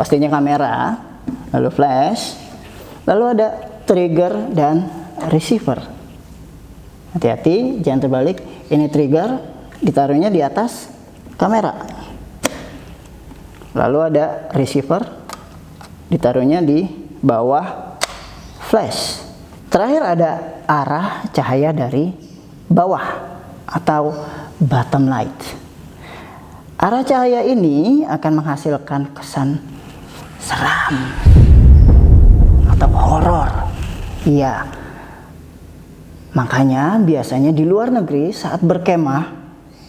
pastinya kamera, lalu flash, lalu ada trigger dan receiver. Hati-hati, jangan terbalik. Ini trigger, ditaruhnya di atas kamera. Lalu ada receiver, ditaruhnya di bawah flash. Terakhir ada arah cahaya dari bawah atau bottom light. Arah cahaya ini akan menghasilkan kesan seram atau horor. Iya. Makanya biasanya di luar negeri saat berkemah,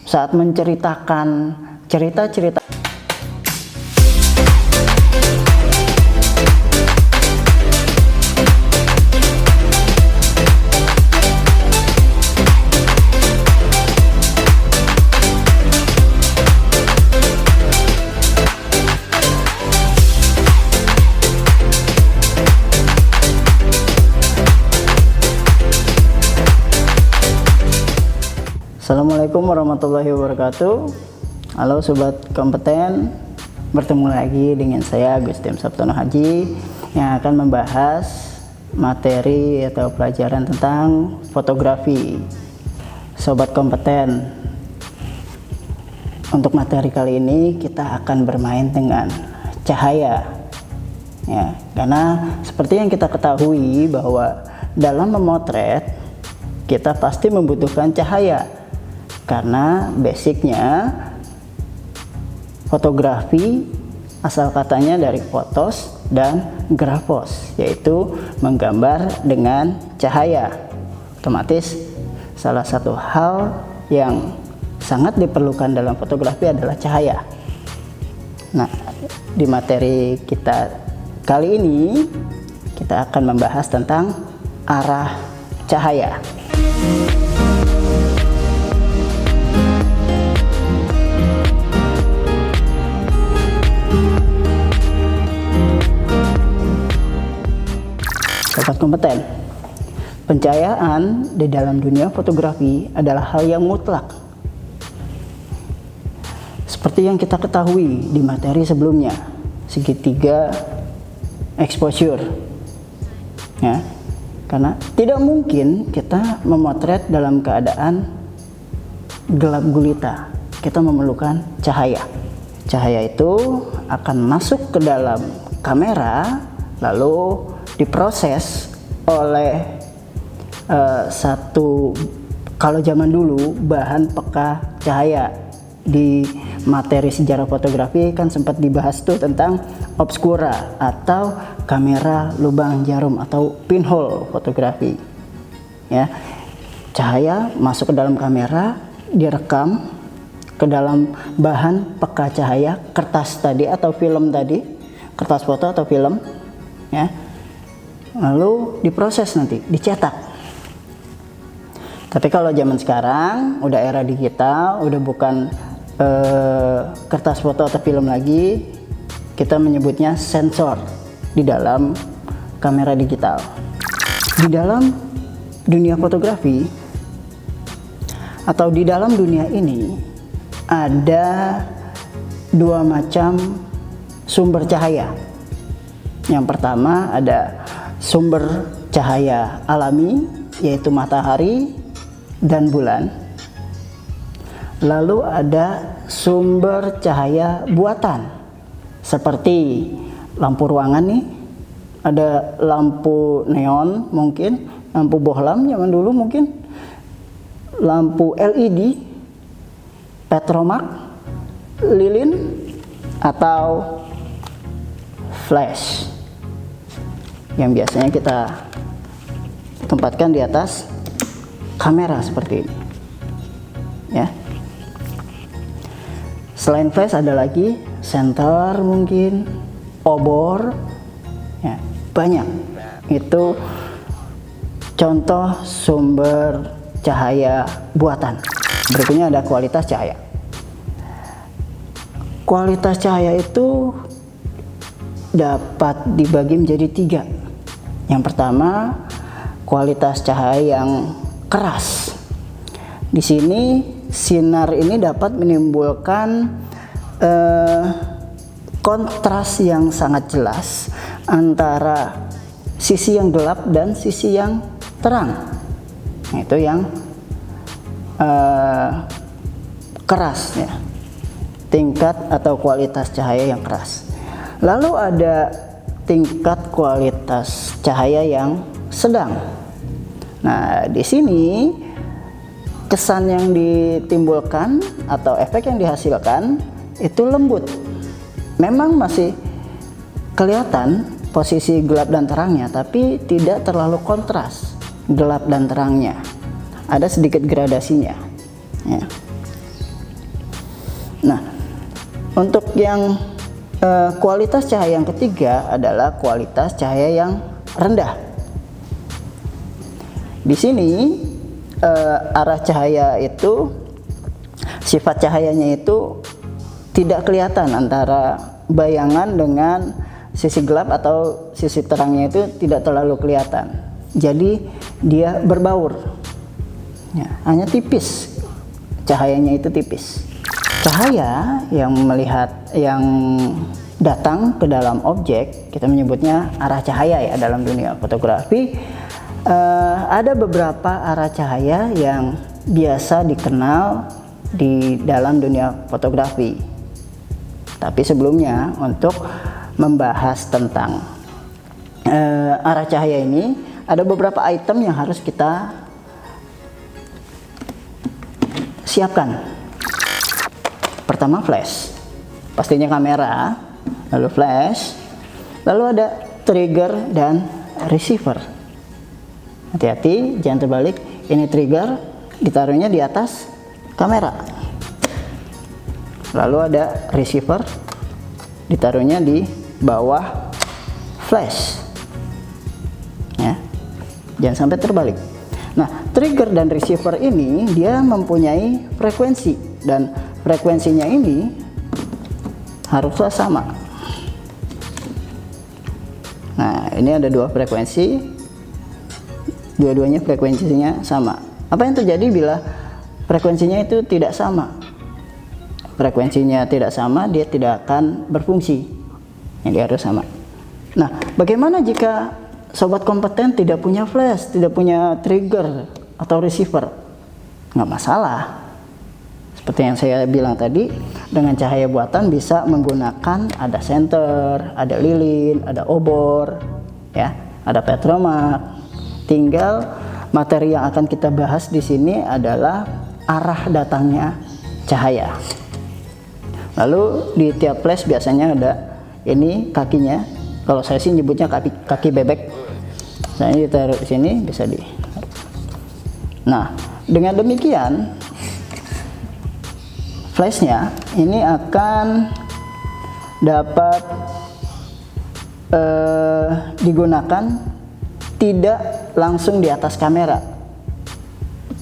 saat menceritakan cerita-cerita Assalamualaikum warahmatullahi wabarakatuh. Halo sobat kompeten, bertemu lagi dengan saya Agustin Sabtono Haji yang akan membahas materi atau pelajaran tentang fotografi. Sobat kompeten, untuk materi kali ini kita akan bermain dengan cahaya. Ya, karena seperti yang kita ketahui bahwa dalam memotret kita pasti membutuhkan cahaya. Karena basicnya fotografi asal katanya dari fotos dan grafos, yaitu menggambar dengan cahaya. Otomatis salah satu hal yang sangat diperlukan dalam fotografi adalah cahaya. Nah, di materi kita kali ini kita akan membahas tentang arah cahaya. Sobat kompeten, pencahayaan di dalam dunia fotografi adalah hal yang mutlak. Seperti yang kita ketahui di materi sebelumnya, segitiga exposure. Ya, karena tidak mungkin kita memotret dalam keadaan gelap gulita. Kita memerlukan cahaya. Cahaya itu akan masuk ke dalam kamera, lalu diproses oleh kalau zaman dulu bahan peka cahaya. Di materi sejarah fotografi kan sempat dibahas tuh tentang obscura atau kamera lubang jarum atau pinhole fotografi. Ya, cahaya masuk ke dalam kamera, direkam ke dalam bahan peka cahaya, kertas tadi atau film tadi, kertas foto atau film, ya. Lalu diproses, nanti dicetak. Tapi kalau zaman sekarang udah era digital, udah bukan kertas foto atau film lagi, kita menyebutnya sensor di dalam kamera digital. Di dalam dunia fotografi atau di dalam dunia ini ada dua macam sumber cahaya. Yang pertama ada sumber cahaya alami, yaitu matahari dan bulan. Lalu ada sumber cahaya buatan, seperti lampu ruangan nih, ada lampu neon mungkin, lampu bohlam zaman dulu mungkin, lampu LED, petromak, lilin, atau flash yang biasanya kita tempatkan di atas kamera seperti ini, ya. Selain flash ada lagi senter mungkin, obor, ya, banyak. Itu contoh sumber cahaya buatan. Berikutnya ada kualitas cahaya. Kualitas cahaya itu dapat dibagi menjadi tiga. Yang pertama, kualitas cahaya yang keras. Di sini sinar ini dapat menimbulkan kontras yang sangat jelas antara sisi yang gelap dan sisi yang terang. Nah, itu yang keras ya, tingkat atau kualitas cahaya yang keras. Lalu ada tingkat kualitas cahaya yang sedang. Nah, di sini kesan yang ditimbulkan atau efek yang dihasilkan itu lembut. Memang masih kelihatan posisi gelap dan terangnya, tapi tidak terlalu kontras gelap dan terangnya. Ada sedikit gradasinya ya. Nah, untuk yang kualitas cahaya yang ketiga adalah kualitas cahaya yang rendah. Di sini arah cahaya itu, sifat cahayanya itu tidak kelihatan antara bayangan dengan sisi gelap atau sisi terangnya, itu tidak terlalu kelihatan. Jadi dia berbaur ya, hanya tipis, cahayanya itu tipis. Cahaya yang datang ke dalam objek, kita menyebutnya arah cahaya ya dalam dunia fotografi. Ada beberapa arah cahaya yang biasa dikenal di dalam dunia fotografi. Tapi sebelumnya, untuk membahas tentang arah cahaya ini, ada beberapa item yang harus kita siapkan. Pertama, flash, pastinya kamera, lalu flash, lalu ada trigger dan receiver. Hati-hati, jangan terbalik. Ini trigger, ditaruhnya di atas kamera. Lalu ada receiver, ditaruhnya di bawah flash. Ya, jangan sampai terbalik. Nah, trigger dan receiver ini dia mempunyai frekuensi, dan frekuensinya ini haruslah sama. Nah, ini ada dua frekuensi. Dua-duanya frekuensinya sama. Apa yang terjadi bila frekuensinya itu tidak sama? Frekuensinya tidak sama, dia tidak akan berfungsi. Jadi harus sama. Nah, bagaimana jika sobat kompeten tidak punya flash, tidak punya trigger atau receiver? Nggak masalah. Seperti yang saya bilang tadi, dengan cahaya buatan bisa menggunakan ada senter, ada lilin, ada obor, ya, ada petromak. Tinggal materi yang akan kita bahas di sini adalah arah datangnya cahaya. Lalu di tiap flash biasanya ada ini kakinya. Kalau saya sih nyebutnya kaki bebek. Saya ditaruh di sini, bisa di. Nah, dengan demikian flashnya ini akan dapat digunakan tidak langsung di atas kamera.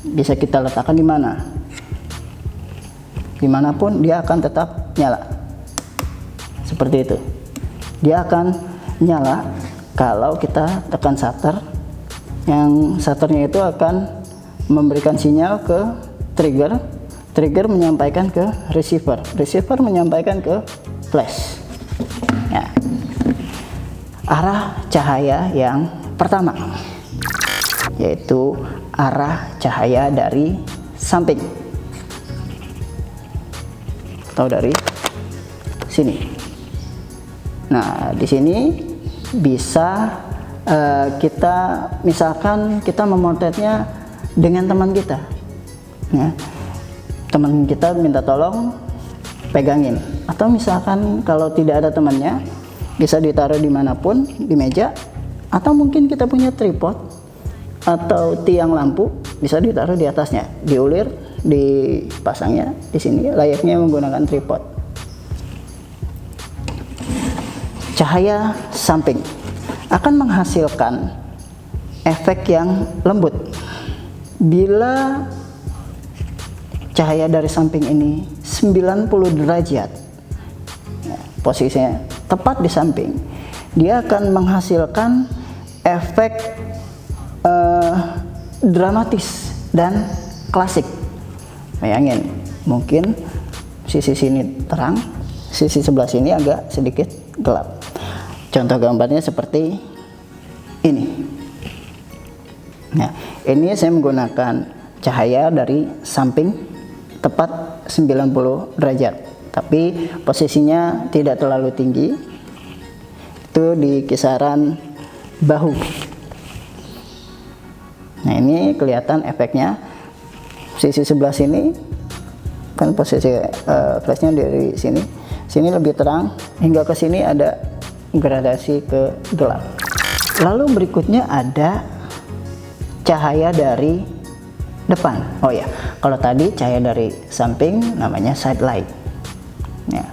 Bisa kita letakkan di mana? Dimanapun dia akan tetap nyala. Seperti itu. Dia akan nyala kalau kita tekan shutter. Yang shutternya itu akan memberikan sinyal ke trigger. Trigger menyampaikan ke receiver. Receiver menyampaikan ke flash. Ya. Arah cahaya yang pertama, yaitu arah cahaya dari samping atau dari sini. Nah, di sini bisa kita misalkan kita memotretnya dengan teman kita, ya. Teman kita minta tolong pegangin, atau misalkan kalau tidak ada temannya, bisa ditaruh dimanapun, di meja. Atau mungkin kita punya tripod atau tiang lampu, bisa ditaruh di atasnya, diulir, dipasangnya di sini layaknya menggunakan tripod. Cahaya samping akan menghasilkan efek yang lembut. Bila cahaya dari samping ini 90 derajat, posisinya tepat di samping, dia akan menghasilkan efek dramatis dan klasik. Bayangin, mungkin sisi sini terang, sisi sebelah sini agak sedikit gelap. Contoh gambarnya seperti ini. Nah, ini saya menggunakan cahaya dari samping tepat 90 derajat, tapi posisinya tidak terlalu tinggi, itu di kisaran bahu. Nah, ini kelihatan efeknya. Sisi sebelah sini kan posisi flashnya dari sini lebih terang, hingga ke sini ada gradasi ke gelap. Lalu berikutnya ada cahaya dari depan. Oh ya, kalau tadi cahaya dari samping namanya side light ya.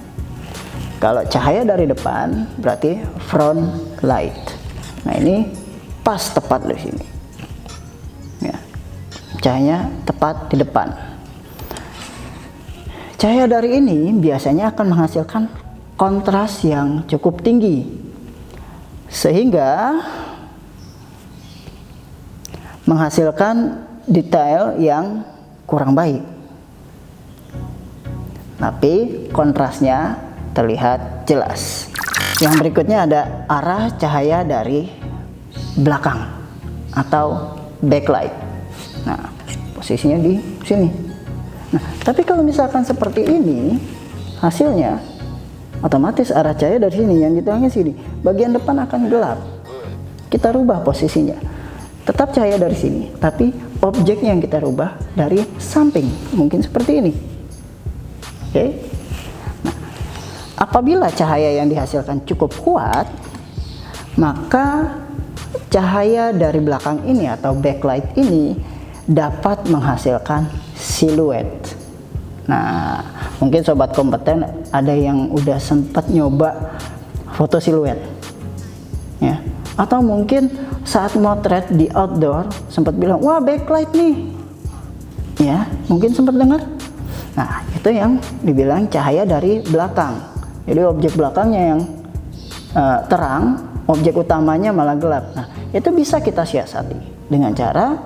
Kalau cahaya dari depan berarti front light. Nah, ini pas tepat di sini ya, cahayanya tepat di depan. Cahaya dari ini biasanya akan menghasilkan kontras yang cukup tinggi, sehingga menghasilkan detail yang kurang baik, tapi kontrasnya terlihat jelas. Yang berikutnya ada arah cahaya dari belakang atau backlight. Nah, posisinya di sini. Nah, tapi kalau misalkan seperti ini, hasilnya otomatis arah cahaya dari sini yang dituangnya sini, bagian depan akan gelap. Kita rubah posisinya, tetap cahaya dari sini, tapi objeknya yang kita rubah dari samping, mungkin seperti ini. Oke. Nah, apabila cahaya yang dihasilkan cukup kuat, maka cahaya dari belakang ini atau backlight ini dapat menghasilkan siluet. Nah, mungkin sobat kompeten ada yang udah sempat nyoba foto siluet ya, atau mungkin saat motret di outdoor sempat bilang, wah backlight nih ya, mungkin sempat dengar. Nah, itu yang dibilang cahaya dari belakang. Jadi objek belakangnya yang terang, objek utamanya malah gelap. Nah, itu bisa kita siasati dengan cara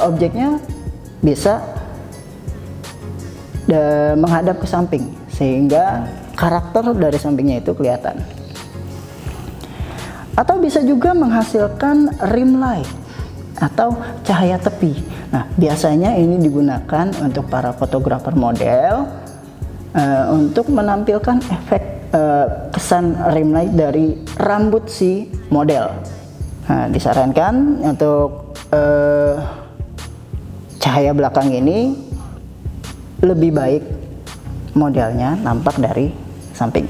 objeknya bisa menghadap ke samping, sehingga karakter dari sampingnya itu kelihatan. Atau bisa juga menghasilkan rim light atau cahaya tepi. Nah, biasanya ini digunakan untuk para fotografer model untuk menampilkan efek kesan rim light dari rambut si model. Nah, disarankan untuk cahaya belakang ini lebih baik modelnya nampak dari samping,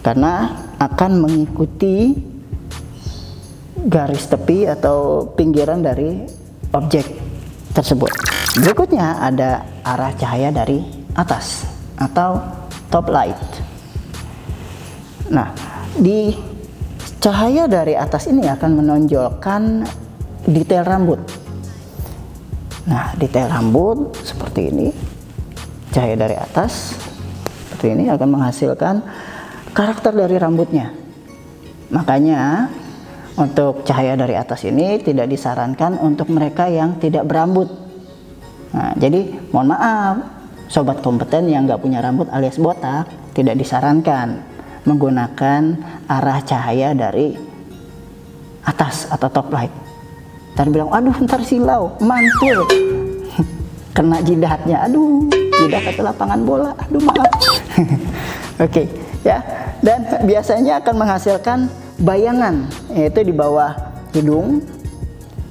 karena akan mengikuti garis tepi atau pinggiran dari objek tersebut. Berikutnya ada arah cahaya dari atas atau top light. Nah, di cahaya dari atas ini akan menonjolkan detail rambut. Nah, detail rambut seperti ini, cahaya dari atas seperti ini akan menghasilkan karakter dari rambutnya. Makanya untuk cahaya dari atas ini tidak disarankan untuk mereka yang tidak berambut. Nah, jadi mohon maaf, sobat kompeten yang nggak punya rambut alias botak, tidak disarankan menggunakan arah cahaya dari atas atau top light. Ntar bilang, aduh ntar silau, mantul, kena jidatnya, aduh jidat atau lapangan bola, aduh maaf. Oke, ya. Dan biasanya akan menghasilkan bayangan, yaitu di bawah hidung,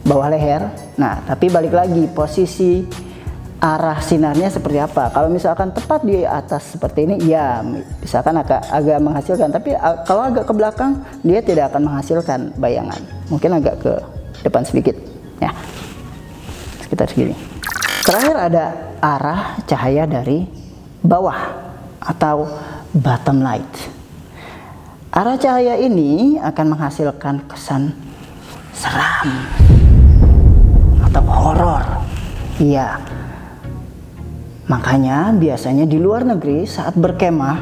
bawah leher. Nah, tapi balik lagi posisi arah sinarnya seperti apa. Kalau misalkan tepat di atas seperti ini, ya misalkan agak menghasilkan. Tapi kalau agak ke belakang, dia tidak akan menghasilkan bayangan. Mungkin agak ke depan sedikit, ya, sekitar segini. Terakhir ada arah cahaya dari bawah atau bottom light. Arah cahaya ini akan menghasilkan kesan seram atau horor. Iya. Makanya biasanya di luar negeri saat berkemah,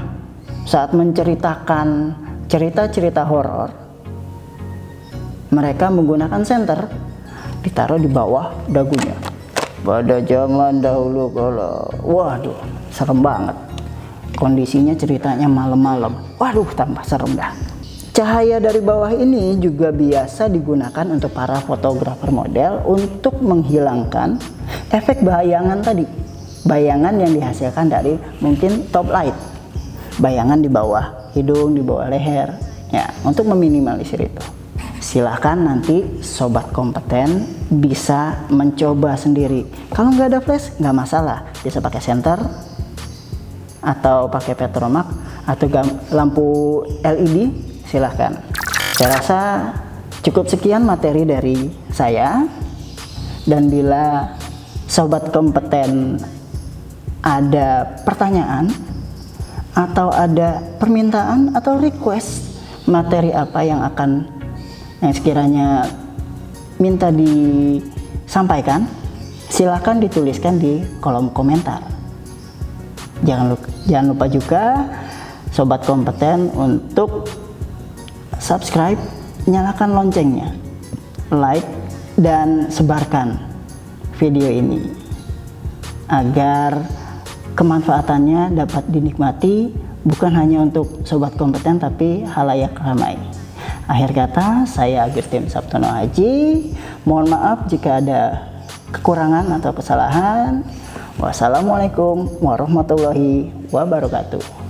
saat menceritakan cerita-cerita horor, mereka menggunakan senter ditaruh di bawah dagunya. pada zaman dahulu kala. Waduh, serem banget. Kondisinya ceritanya malam-malam. Waduh, tambah serem dah. Cahaya dari bawah ini juga biasa digunakan untuk para fotografer model untuk menghilangkan efek bayangan tadi. Bayangan yang dihasilkan dari mungkin top light. Bayangan di bawah hidung, di bawah leher. Ya, untuk meminimalisir itu. Silahkan nanti sobat kompeten bisa mencoba sendiri. Kalau nggak ada flash nggak masalah, bisa pakai senter atau pakai petromak atau lampu LED, silahkan. Saya rasa cukup sekian materi dari saya, dan bila sobat kompeten ada pertanyaan atau ada permintaan atau request materi apa yang sekiranya minta disampaikan, silahkan dituliskan di kolom komentar. Jangan lupa juga sobat kompeten untuk subscribe, nyalakan loncengnya, like, dan sebarkan video ini agar kemanfaatannya dapat dinikmati bukan hanya untuk sobat kompeten tapi halayak ramai. Akhir kata, saya Agustin Sabtono Haji. Mohon maaf jika ada kekurangan atau kesalahan. Wassalamualaikum warahmatullahi wabarakatuh.